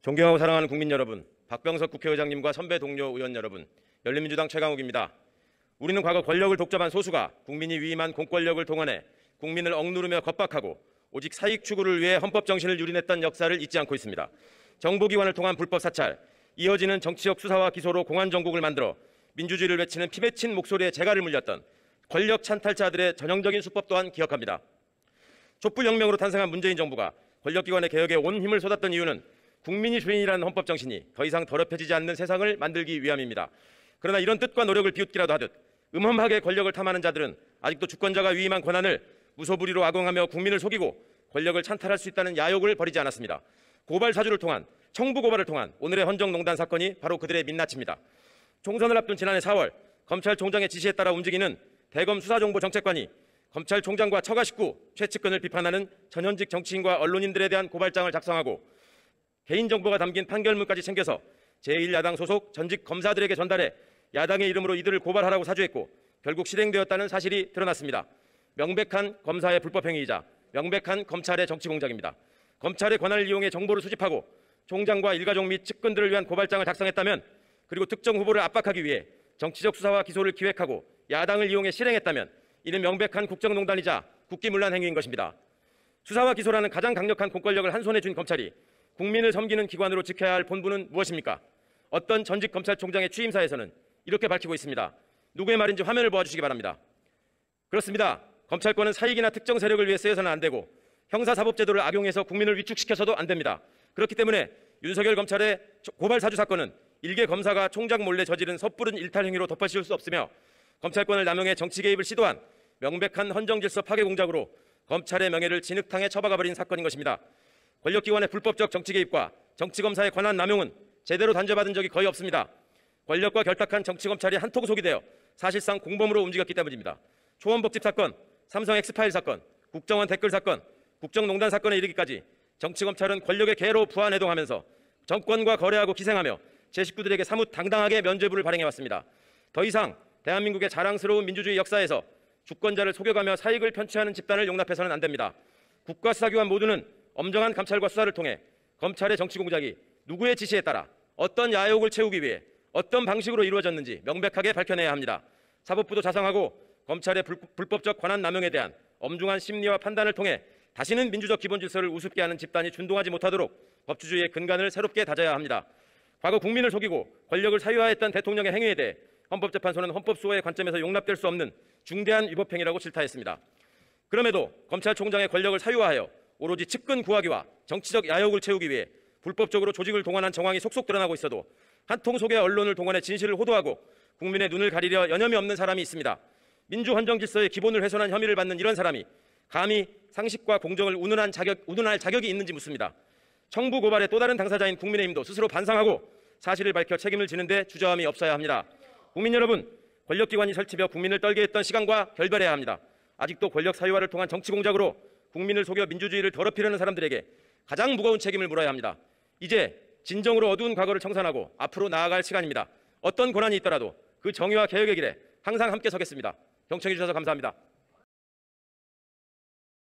존경하고 사랑하는 국민 여러분, 박병석 국회의장님과 선배 동료 의원 여러분, 열린민주당 최강욱입니다. 우리는 과거 권력을 독점한 소수가 국민이 위임한 공권력을 동원해 국민을 억누르며 겁박하고 오직 사익 추구를 위해 헌법 정신을 유린했던 역사를 잊지 않고 있습니다. 정보기관을 통한 불법 사찰, 이어지는 정치적 수사와 기소로 공안 정국을 만들어 민주주의를 외치는 피맺힌 목소리에 재갈을 물렸던 권력 찬탈자들의 전형적인 수법 또한 기억합니다. 촛불혁명으로 탄생한 문재인 정부가 권력기관의 개혁에 온 힘을 쏟았던 이유는 국민이 주인이라는 헌법 정신이 더 이상 더럽혀지지 않는 세상을 만들기 위함입니다. 그러나 이런 뜻과 노력을 비웃기라도 하듯 음험하게 권력을 탐하는 자들은 아직도 주권자가 위임한 권한을 무소불위로 악용하며 국민을 속이고 권력을 찬탈할 수 있다는 야욕을 버리지 않았습니다. 고발 사주를 통한 청부 고발을 통한 오늘의 헌정농단 사건이 바로 그들의 민낯입니다. 총선을 앞둔 지난해 4월 검찰총장의 지시에 따라 움직이는 대검 수사정보정책관이 검찰총장과 처가 식구 최측근을 비판하는 전현직 정치인과 언론인들에 대한 고발장을 작성하고 개인정보가 담긴 판결문까지 챙겨서 제1야당 소속 전직 검사들에게 전달해 야당의 이름으로 이들을 고발하라고 사주했고 결국 실행되었다는 사실이 드러났습니다. 명백한 검사의 불법행위이자 명백한 검찰의 정치공작입니다. 검찰의 권한을 이용해 정보를 수집하고 총장과 일가족 및 측근들을 위한 고발장을 작성했다면, 그리고 특정 후보를 압박하기 위해 정치적 수사와 기소를 기획하고 야당을 이용해 실행했다면 이는 명백한 국정농단이자 국기문란 행위인 것입니다. 수사와 기소라는 가장 강력한 공권력을 한 손에 쥔 검찰이 국민을 섬기는 기관으로 지켜야 할 본분은 무엇입니까? 어떤 전직 검찰총장의 취임사에서는 이렇게 밝히고 있습니다. 누구의 말인지 화면을 보아주시기 바랍니다. 그렇습니다. 검찰권은 사익이나 특정 세력을 위해 쓰여서는 안 되고 형사사법제도를 악용해서 국민을 위축시켜서도 안 됩니다. 그렇기 때문에 윤석열 검찰의 고발 사주 사건은 일개 검사가 총장 몰래 저지른 섣부른 일탈 행위로 덮어씌울 수 없으며 검찰권을 남용해 정치 개입을 시도한 명백한 헌정질서 파괴 공작으로 검찰의 명예를 진흙탕에 처박아버린 사건인 것입니다. 권력기관의 불법적 정치 개입과 정치검사의 권한 남용은 제대로 단죄받은 적이 거의 없습니다. 권력과 결탁한 정치검찰이 한통 속이 되어 사실상 공범으로 움직였기 때문입니다. 초원복집 사건, 삼성 엑스파일 사건, 국정원 댓글 사건, 국정농단 사건에 이르기까지 정치검찰은 권력의 개로 부안해동하면서 정권과 거래하고 기생하며 제 식구들에게 사뭇 당당하게 면죄부를 발행해왔습니다. 더 이상 대한민국의 자랑스러운 민주주의 역사에서 주권자를 속여가며 사익을 편취하는 집단을 용납해서는 안 됩니다. 국가 수사기관 모두는 엄정한 감찰과 수사를 통해 검찰의 정치 공작이 누구의 지시에 따라 어떤 야욕을 채우기 위해 어떤 방식으로 이루어졌는지 명백하게 밝혀내야 합니다. 사법부도 자성하고 검찰의 불법적 권한 남용에 대한 엄중한 심리와 판단을 통해 다시는 민주적 기본 질서를 우습게 하는 집단이 준동하지 못하도록 법치주의의 근간을 새롭게 다져야 합니다. 과거 국민을 속이고 권력을 사유화했던 대통령의 행위에 대해 헌법재판소는 헌법수호의 관점에서 용납될 수 없는 중대한 위법행위라고 질타했습니다. 그럼에도 검찰총장의 권력을 사유화하여 오로지 측근 구하기와 정치적 야욕을 채우기 위해 불법적으로 조직을 동원한 정황이 속속 드러나고 있어도 한통 속의 언론을 동원해 진실을 호도하고 국민의 눈을 가리려 여념이 없는 사람이 있습니다. 민주헌정질서의 기본을 훼손한 혐의를 받는 이런 사람이 감히 상식과 공정을 운운할 자격이 있는지 묻습니다. 청부 고발의 또 다른 당사자인 국민의힘도 스스로 반성하고 사실을 밝혀 책임을 지는 데 주저함이 없어야 합니다. 국민 여러분, 권력기관이 설치며 국민을 떨게 했던 시간과 결별해야 합니다. 아직도 권력 사유화를 통한 정치 공작으로 국민을 속여 민주주의를 더럽히려는 사람들에게 가장 무거운 책임을 물어야 합니다. 이제 진정으로 어두운 과거를 청산하고 앞으로 나아갈 시간입니다. 어떤 고난이 있더라도 그 정의와 개혁의 길에 항상 함께 서겠습니다. 경청해 주셔서 감사합니다.